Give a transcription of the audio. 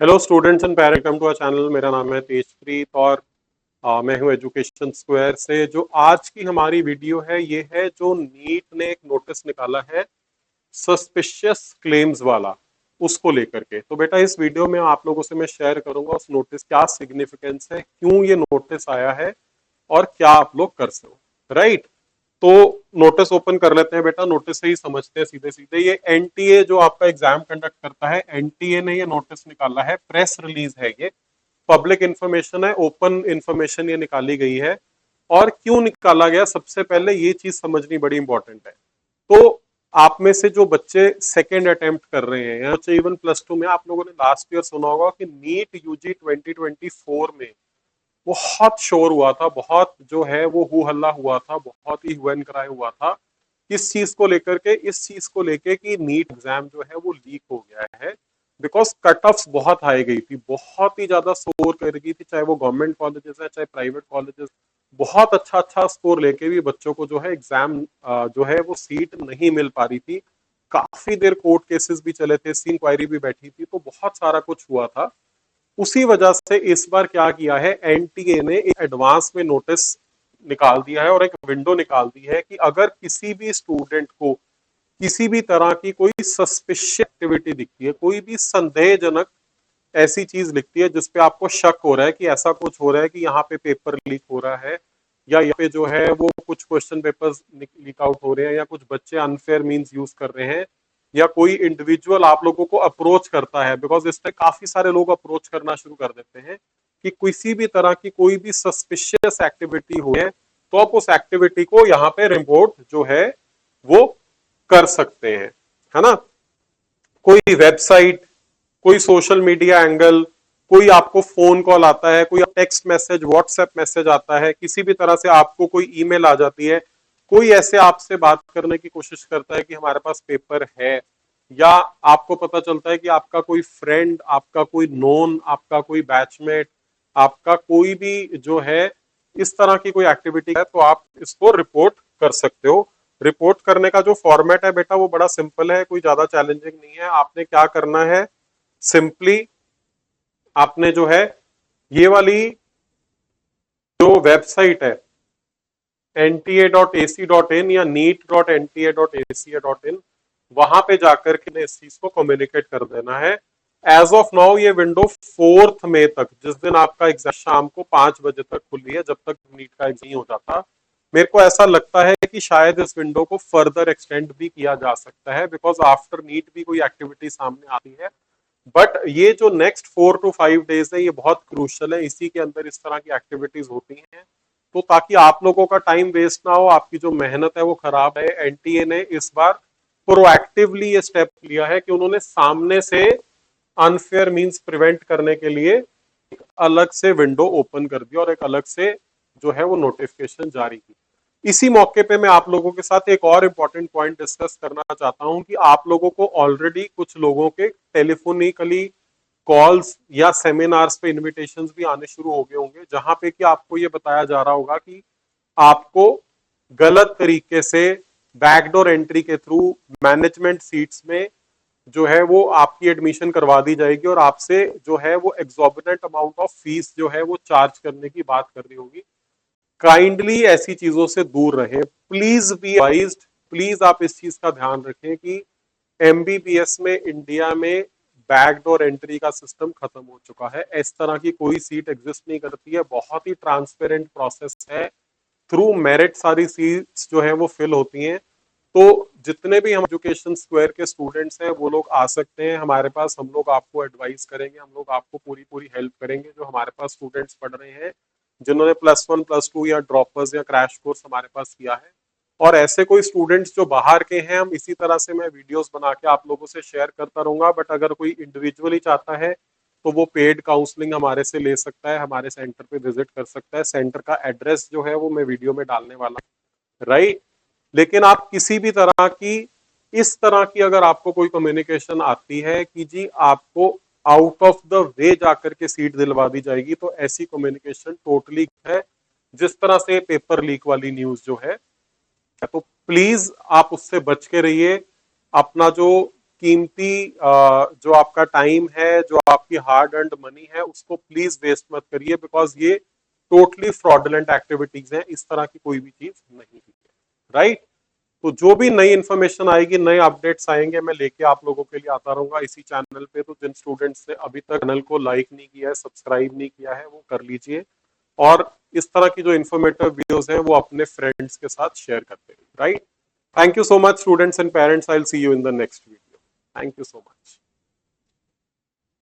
Hello students and parents, welcome to our channel. मेरा नाम है तेजप्रीत और मैं हूं एजुकेशन स्क्वायर से। जो आज की हमारी वीडियो है ये है जो नीट ने एक नोटिस निकाला है सस्पिशियस क्लेम्स वाला, उसको लेकर के। तो बेटा इस वीडियो में आप लोगों से मैं शेयर करूंगा उस नोटिस क्या सिग्निफिकेंस है, क्यों ये नोटिस आया है और क्या आप लोग कर सकते, राइट। तो नोटिस ओपन कर लेते हैं बेटा, नोटिस से ही समझते हैं सीधे सीधे। ये एनटीए जो आपका एग्जाम कंडक्ट करता है, एनटीए ने ये नोटिस निकाला है, प्रेस रिलीज है, ये पब्लिक इंफॉर्मेशन है, ओपन इंफॉर्मेशन ये निकाली गई है। और क्यों निकाला गया, सबसे पहले ये चीज समझनी बड़ी इंपॉर्टेंट है। तो आप में से जो बच्चे सेकेंड अटेम्प्ट कर रहे हैं या इवन प्लस 2 में, आप लोगों ने लास्ट ईयर सुना होगा कि नीट यूजी 2024 में बहुत शोर हुआ था, बहुत जो है वो हु हल्ला हुआ था, बहुत ही हुआ कराए हुआ था इस चीज को लेकर के, इस चीज को लेके कि नीट एग्जाम जो है वो लीक हो गया है। बिकॉज कट ऑफ्स बहुत हाई गई थी, बहुत ही ज्यादा स्कोर कर गई थी, चाहे वो गवर्नमेंट कॉलेजेस है चाहे प्राइवेट कॉलेजेस। बहुत अच्छा अच्छा स्कोर लेके भी बच्चों को जो है एग्जाम जो है वो सीट नहीं मिल पा रही थी। काफी देर कोर्ट केसेस भी चले थे, सी इंक्वायरी भी बैठी थी, तो बहुत सारा कुछ हुआ था। उसी वजह से इस बार क्या किया है, एनटीए ने एक एडवांस में नोटिस निकाल दिया है और एक विंडो निकाल दी है कि अगर किसी भी स्टूडेंट को किसी भी तरह की कोई सस्पिशियस एक्टिविटी दिखती है, कोई भी संदेहजनक ऐसी चीज लिखती है जिसपे आपको शक हो रहा है कि ऐसा कुछ हो रहा है कि यहाँ पे पेपर लीक हो रहा है, या यहाँ पे जो है वो कुछ क्वेश्चन पेपर्स लीक आउट हो रहे हैं, या कुछ बच्चे अनफेयर मींस यूज कर रहे हैं, या कोई इंडिविजुअल आप लोगों को अप्रोच करता है, बिकॉज इस पे काफी सारे लोग अप्रोच करना शुरू कर देते हैं कि किसी भी तरह की कोई भी सस्पिशियस एक्टिविटी हो है, तो आप उस एक्टिविटी को यहाँ पे रिपोर्ट जो है वो कर सकते हैं, है ना। कोई वेबसाइट, कोई सोशल मीडिया एंगल, कोई आपको फोन कॉल आता है, कोई टेक्स्ट मैसेज, व्हाट्सएप मैसेज आता है, किसी भी तरह से आपको कोई ईमेल आ जाती है, कोई ऐसे आपसे बात करने की कोशिश करता है कि हमारे पास पेपर है, या आपको पता चलता है कि आपका कोई फ्रेंड, आपका कोई नोन, आपका कोई बैचमेट, आपका कोई भी जो है इस तरह की कोई एक्टिविटी है, तो आप इसको रिपोर्ट कर सकते हो। रिपोर्ट करने का जो फॉर्मेट है बेटा वो बड़ा सिंपल है, कोई ज्यादा चैलेंजिंग नहीं है। आपने क्या करना है, सिंपली आपने जो है ये वाली जो वेबसाइट है nta.ac.in या neat.nta.ac.in, वहां पे जाकर के इस चीज को कम्युनिकेट कर देना है। एज ऑफ नाउ ये विंडो 4 मई तक, जिस दिन आपका एग्जाम शाम को 5 बजे तक खुली है, जब तक नीट का एग्जाम नहीं हो जाता। मेरे को ऐसा लगता है कि शायद इस विंडो को फर्दर एक्सटेंड भी किया जा सकता है, बिकॉज आफ्टर नीट भी कोई एक्टिविटी सामने आती है। बट ये जो नेक्स्ट 4 to 5 डेज है ये बहुत क्रूशल है, इसी के अंदर इस तरह की एक्टिविटीज होती हैं। तो ताकि आप लोगों का टाइम वेस्ट ना हो, आपकी जो मेहनत है वो खराब है, एनटीए ने इस बार प्रोएक्टिवली ये स्टेप लिया है कि उन्होंने सामने से अनफेयर मींस प्रिवेंट करने के लिए एक अलग से विंडो ओपन कर दी और एक अलग से जो है वो नोटिफिकेशन जारी की। इसी मौके पे मैं आप लोगों के साथ एक और इम्पोर्टेंट पॉइंट डिस्कस करना चाहता हूं कि आप लोगों को ऑलरेडी कुछ लोगों के टेलीफोनिकली कॉल्स या सेमिनार्स पे इनविटेशंस भी आने शुरू हो गए होंगे, जहां पे कि आपको ये बताया जा रहा होगा कि आपको गलत तरीके से बैकडोर एंट्री के थ्रू मैनेजमेंट सीट्स में जो है वो आपकी एडमिशन करवा दी जाएगी और आपसे जो है वो एग्जॉर्बिटेंट अमाउंट ऑफ फीस जो है वो चार्ज करने की बात कर रही होगी। काइंडली ऐसी चीजों से दूर रहें, प्लीज बी एडवाइज्ड। प्लीज आप इस चीज का ध्यान रखें कि एमबीबीएस में इंडिया में बैकडोर एंट्री का सिस्टम खत्म हो चुका है। इस तरह की कोई सीट एग्जिस्ट नहीं करती है, बहुत ही ट्रांसपेरेंट प्रोसेस है, थ्रू मेरिट सारी सीट्स जो है वो फिल होती हैं। तो जितने भी हम एजुकेशन स्क्वायर के स्टूडेंट्स हैं वो लोग आ सकते हैं हमारे पास, हम लोग आपको एडवाइस करेंगे, हम लोग आपको पूरी पूरी हेल्प करेंगे। जो हमारे पास स्टूडेंट्स पढ़ रहे हैं जिन्होंने +1 +2 या ड्रॉपर्स या क्रैश कोर्स हमारे पास किया है, और ऐसे कोई स्टूडेंट्स जो बाहर के हैं, हम इसी तरह से मैं वीडियोस बना के आप लोगों से शेयर करता रहूंगा। बट अगर कोई इंडिविजुअली चाहता है तो वो पेड काउंसलिंग हमारे से ले सकता है, हमारे सेंटर पे विजिट कर सकता है। सेंटर का एड्रेस जो है वो मैं वीडियो में डालने वाला हूँ, राइट। लेकिन आप किसी भी तरह की इस तरह की अगर आपको कोई कम्युनिकेशन आती है कि जी आपको आउट ऑफ द वे जाकर के सीट दिलवा दी जाएगी, तो ऐसी कम्युनिकेशन टोटली है, जिस तरह से पेपर लीक वाली न्यूज जो है। तो प्लीज आप उससे बच के रहिए। अपना जो कीमती जो आपका टाइम है, जो आपकी हार्ड अर्न्ड मनी है, उसको प्लीज वेस्ट मत करिए, बिकॉज ये टोटली फ्रॉडुलेंट एक्टिविटीज हैं। इस तरह की कोई भी चीज नहीं है, राइट। तो जो भी नई इन्फॉर्मेशन आएगी, नए अपडेट्स आएंगे, मैं लेके आप लोगों के लिए आता रहूंगा इसी चैनल पे। तो जिन स्टूडेंट्स ने अभी तक चैनल को लाइक नहीं किया है, सब्सक्राइब नहीं किया है, वो कर लीजिए। और इस तरह की जो इन्फॉर्मेटिव वीडियोस हैं वो अपने फ्रेंड्स के साथ शेयर करते हैं, right. Thank you so much students and parents. I will see you in the next video. Thank you so much.